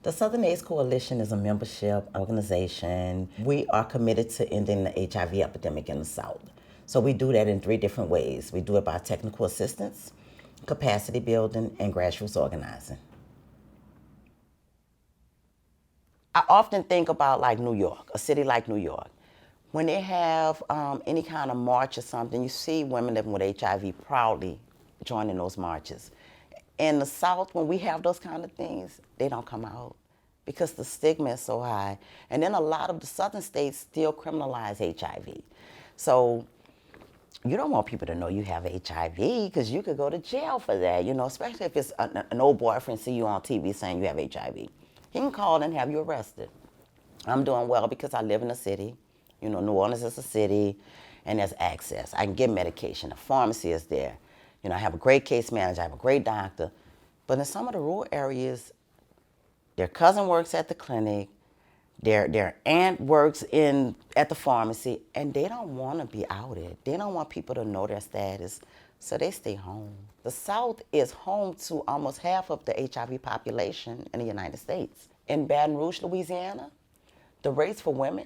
The Southern AIDS Coalition is a membership organization. We are committed to ending the HIV epidemic in the South. So we do that in three different ways. We do it by technical assistance, capacity building, and grassroots organizing. I often think about like New York, a city like New York. When they have any kind of march or something, you see women living with HIV proudly joining those marches. In the South, when we have those kind of things, they don't come out because the stigma is so high. And then a lot of the Southern states still criminalize HIV. So you don't want people to know you have HIV because you could go to jail for that, especially if it's an old boyfriend see you on TV saying you have HIV. He can call and have you arrested. I'm doing well because I live in a city. New Orleans is a city, and there's access. I can get medication. The pharmacy is there. I have a great case manager. I have a great doctor. But in some of the rural areas, their cousin works at the clinic, their aunt works at the pharmacy, and they don't want to be outed. They don't want people to know their status, so they stay home. The South is home to almost half of the HIV population in the United States. In Baton Rouge, Louisiana, the rates for women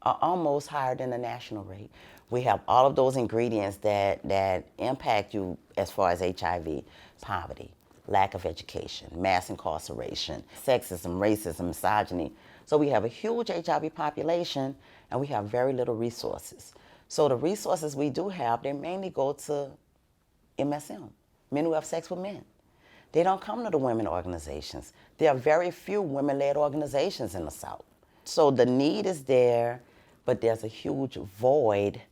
are almost higher than the national rate. We have all of those ingredients that impact you as far as HIV: poverty, lack of education, mass incarceration, sexism, racism, misogyny. So we have a huge HIV population and we have very little resources. So the resources we do have, they mainly go to MSM, men who have sex with men. They don't come to the women organizations. There are very few women-led organizations in the South. So the need is there, but there's a huge void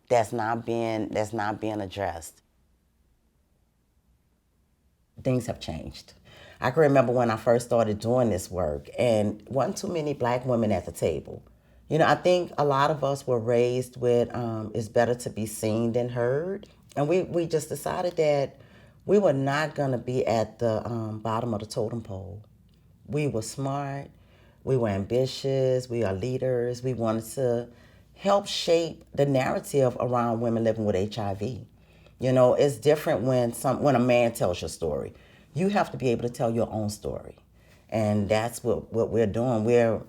that's not being addressed. Things have changed. I can remember when I first started doing this work, and wasn't too many black women at the table. I think a lot of us were raised with it's better to be seen than heard, and we just decided that we were not going to be at the bottom of the totem pole. We were smart, we were ambitious, we are leaders. We wanted to help shape the narrative around women living with HIV. It's different when a man tells your story. You have to be able to tell your own story. And that's what we're doing. We're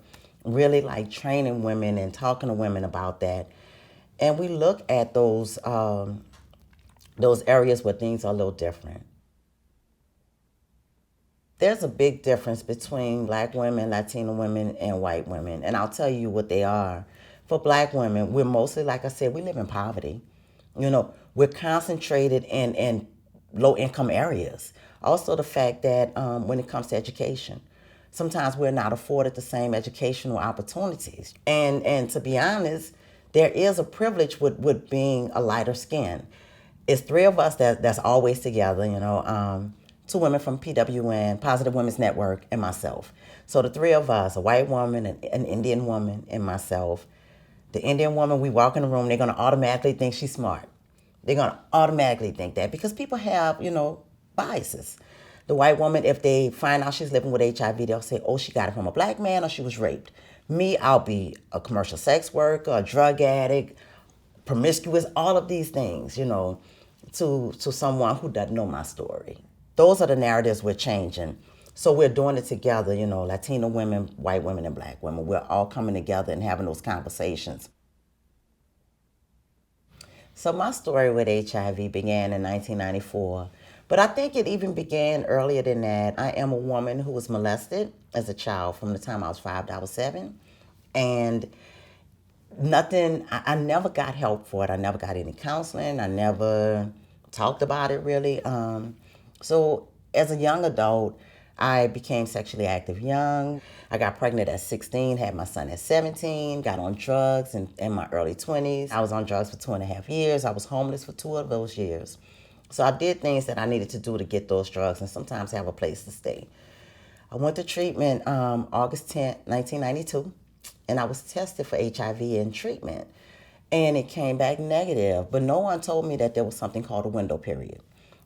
really like training women and talking to women about that. And we look at those areas where things are a little different. There's a big difference between black women, Latino women, and white women. And I'll tell you what they are. For black women, we're mostly, like I said, we live in poverty. We're concentrated in low-income areas. Also the fact that when it comes to education, sometimes we're not afforded the same educational opportunities. And to be honest, there is a privilege with being a lighter skin. It's three of us that's always together, two women from PWN, Positive Women's Network, and myself. So the three of us, a white woman, an Indian woman, and myself. The Indian woman, we walk in the room, they're going to automatically think she's smart. They're going to automatically think that because people have, biases. The white woman, if they find out she's living with HIV, they'll say, oh, she got it from a black man or she was raped. Me, I'll be a commercial sex worker, a drug addict, promiscuous, all of these things, to someone who doesn't know my story. Those are the narratives we're changing. So we're doing it together, Latino women, white women, and black women. We're all coming together and having those conversations. So my story with HIV began in 1994, but I think it even began earlier than that. I am a woman who was molested as a child from the time I was 5 to I was 7. And I never got help for it. I never got any counseling. I never talked about it really. So as a young adult, I became sexually active young. I got pregnant at 16, had my son at 17, got on drugs in my early 20s. I was on drugs for 2.5 years. I was homeless for 2 of those years. So I did things that I needed to do to get those drugs and sometimes have a place to stay. I went to treatment August 10th, 1992, and I was tested for HIV in treatment. And it came back negative, but no one told me that there was something called a window period.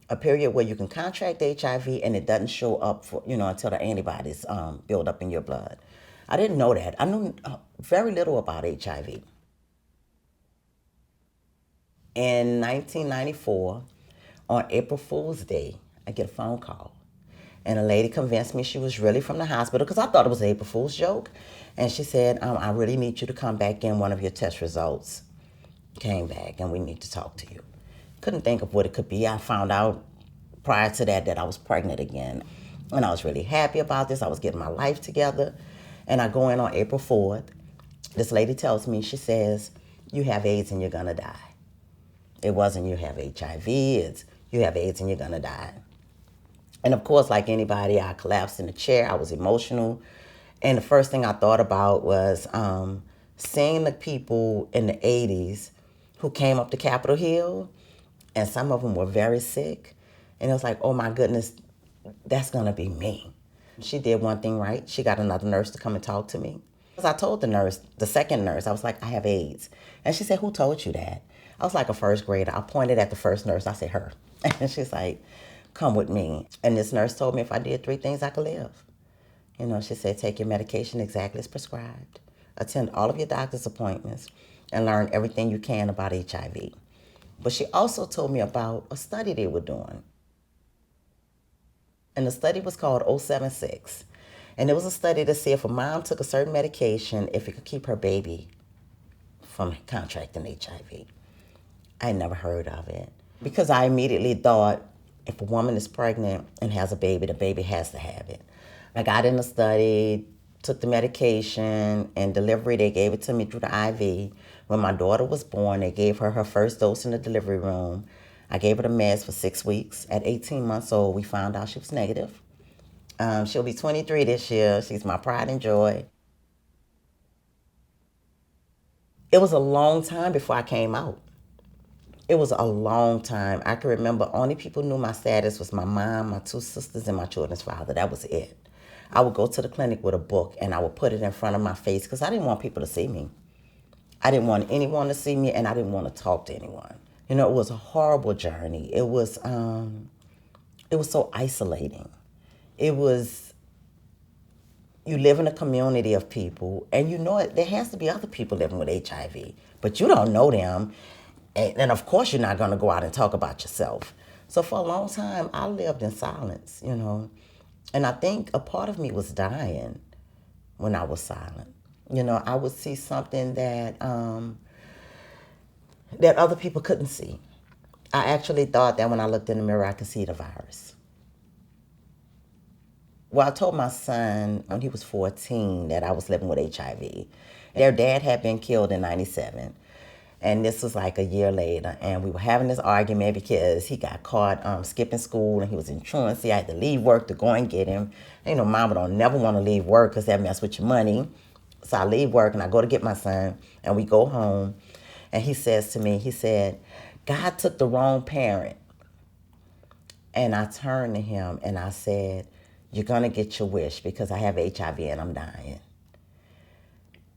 A period where you can contract HIV and it doesn't show up for, until the antibodies build up in your blood. I didn't know that. I knew very little about HIV. In 1994, on April Fool's Day, I get a phone call. And a lady convinced me she was really from the hospital because I thought it was an April Fool's joke. And she said, I really need you to come back in. One of your test results came back and we need to talk to you. Couldn't think of what it could be. I found out prior to that I was pregnant again. And I was really happy about this. I was getting my life together. And I go in on April 4th. This lady tells me, she says, you have AIDS and you're gonna die. It wasn't you have HIV, it's you have AIDS and you're gonna die. And of course, like anybody, I collapsed in the chair. I was emotional. And the first thing I thought about was seeing the people in the 80s who came up to Capitol Hill, and some of them were very sick. And it was like, oh my goodness, that's gonna be me. She did one thing right. She got another nurse to come and talk to me. I told the nurse, the second nurse, I was like, I have AIDS. And she said, who told you that? I was like a first grader. I pointed at the first nurse. I said, her. And she's like, come with me. And this nurse told me if I did 3 things, I could live. You know, she said, take your medication exactly as prescribed. Attend all of your doctor's appointments and learn everything you can about HIV. But she also told me about a study they were doing. And the study was called 076. And it was a study to see if a mom took a certain medication, if it could keep her baby from contracting HIV. I had never heard of it because I immediately thought if a woman is pregnant and has a baby, the baby has to have it. I got in the study, took the medication, and delivery, they gave it to me through the IV. When my daughter was born, they gave her her first dose in the delivery room. I gave her the meds for 6 weeks. At 18 months old, we found out she was negative. She'll be 23 this year. She's my pride and joy. It was a long time before I came out. It was a long time. I can remember only people knew my status was my mom, my 2 sisters, and my children's father. That was it. I would go to the clinic with a book and I would put it in front of my face because I didn't want people to see me. I didn't want anyone to see me, and I didn't want to talk to anyone. You know, it was a horrible journey. It was so isolating. It was, you live in a community of people, and you know there has to be other people living with HIV, but you don't know them. And of course, you're not going to go out and talk about yourself. So for a long time, I lived in silence, you know. And I think a part of me was dying when I was silent. You know, I would see something that that other people couldn't see. I actually thought that when I looked in the mirror, I could see the virus. Well, I told my son when he was 14 that I was living with HIV. Their dad had been killed in 97. And this was like a year later. And we were having this argument because he got caught skipping school and he was in truancy. I had to leave work to go and get him. And, you know, mama don't never want to leave work because that mess with your money. So I leave work and I go to get my son and we go home. And he says to me, he said, God took the wrong parent. And I turned to him and I said, you're going to get your wish because I have HIV and I'm dying.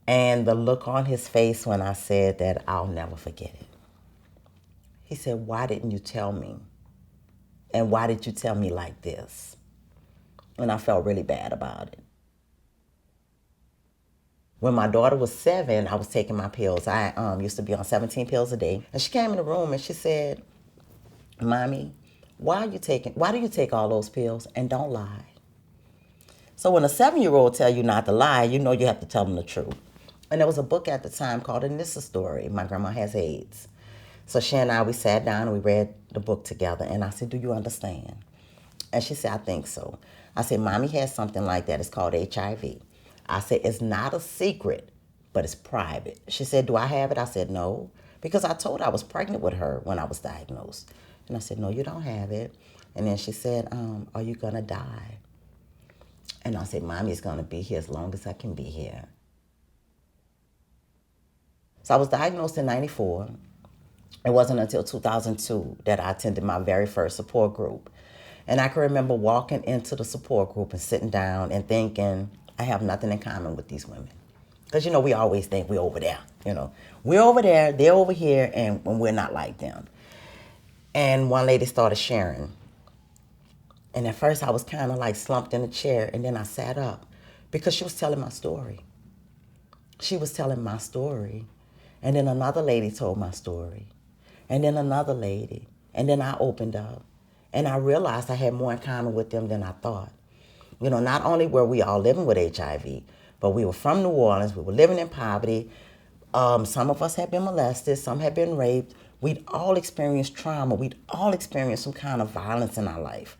And the look on his face when I said that, I'll never forget it. He said, why didn't you tell me? And why did you tell me like this? And I felt really bad about it. When my daughter was 7, I was taking my pills. I used to be on 17 pills a day. And she came in the room and she said, Mommy, why do you take all those pills and don't lie? So when a 7-year-old tell you not to lie, you know you have to tell them the truth. And there was a book at the time called A Nissa Story. My grandma has AIDS. So she and I, we sat down and we read the book together. And I said, do you understand? And she said, I think so. I said, Mommy has something like that. It's called HIV. I said, it's not a secret, but it's private. She said, do I have it? I said, no. Because I told her I was pregnant with her when I was diagnosed. And I said, no, you don't have it. And then she said, are you going to die? And I said, Mommy's going to be here as long as I can be here. So I was diagnosed in 94. It wasn't until 2002 that I attended my very first support group. And I can remember walking into the support group and sitting down and thinking, I have nothing in common with these women. Because, you know, we always think we're over there. You know, we're over there, they're over here, and we're not like them. And one lady started sharing. And at first I was kind of like slumped in a chair, and then I sat up because she was telling my story. She was telling my story. And then another lady told my story. And then another lady. And then I opened up. And I realized I had more in common with them than I thought. You know, not only were we all living with HIV, but we were from New Orleans, we were living in poverty. Some of us had been molested, some had been raped. We'd all experienced trauma. We'd all experienced some kind of violence in our life.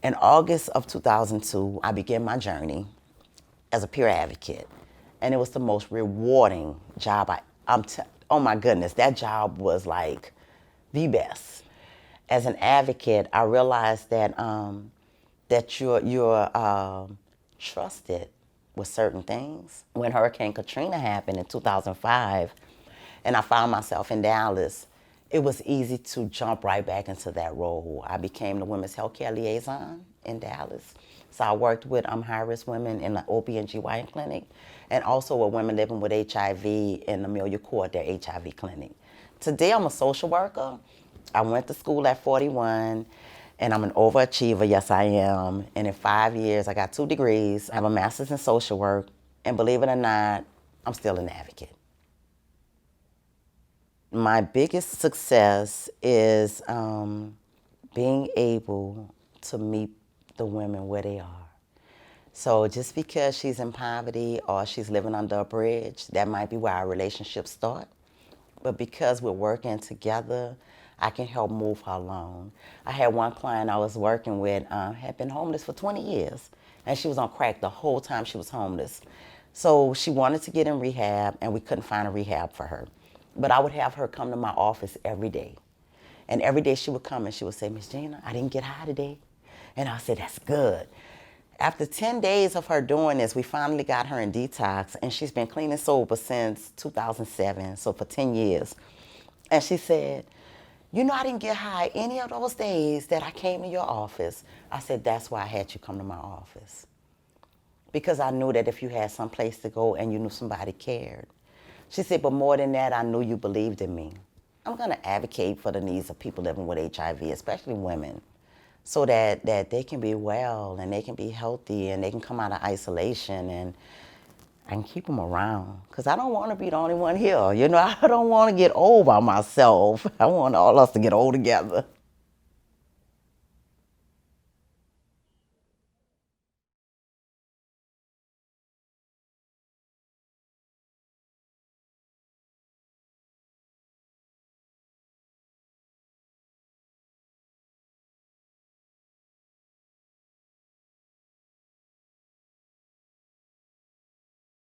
In August of 2002, I began my journey as a peer advocate. And it was the most rewarding job. Oh my goodness, that job was like the best. As an advocate, I realized that that you're trusted with certain things. When Hurricane Katrina happened in 2005, and I found myself in Dallas, it was easy to jump right back into that role. I became the women's healthcare liaison in Dallas. So I worked with high-risk women in the OB/GYN clinic, and also with women living with HIV in Amelia Court, their HIV clinic. Today I'm a social worker. I went to school at 41, and I'm an overachiever, yes I am. And in 5 years, I got 2 degrees. I have a master's in social work, and believe it or not, I'm still an advocate. My biggest success is being able to meet the women where they are. So just because she's in poverty or she's living under a bridge, that might be where our relationships start. But because we're working together, I can help move her along. I had one client I was working with had been homeless for 20 years, and she was on crack the whole time she was homeless. So she wanted to get in rehab, and we couldn't find a rehab for her. But I would have her come to my office every day. And every day she would come and she would say, Miss Gina, I didn't get high today. And I said, that's good. After 10 days of her doing this, we finally got her in detox, and she's been clean and sober since 2007, so for 10 years. And she said, you know, I didn't get high any of those days that I came to your office. I said, that's why I had you come to my office. Because I knew that if you had some place to go and you knew somebody cared. She said, but more than that, I knew you believed in me. I'm going to advocate for the needs of people living with HIV, especially women, so that they can be well and they can be healthy and they can come out of isolation, and I can keep them around. Because I don't want to be the only one here. You know, I don't want to get old by myself. I want all us to get old together.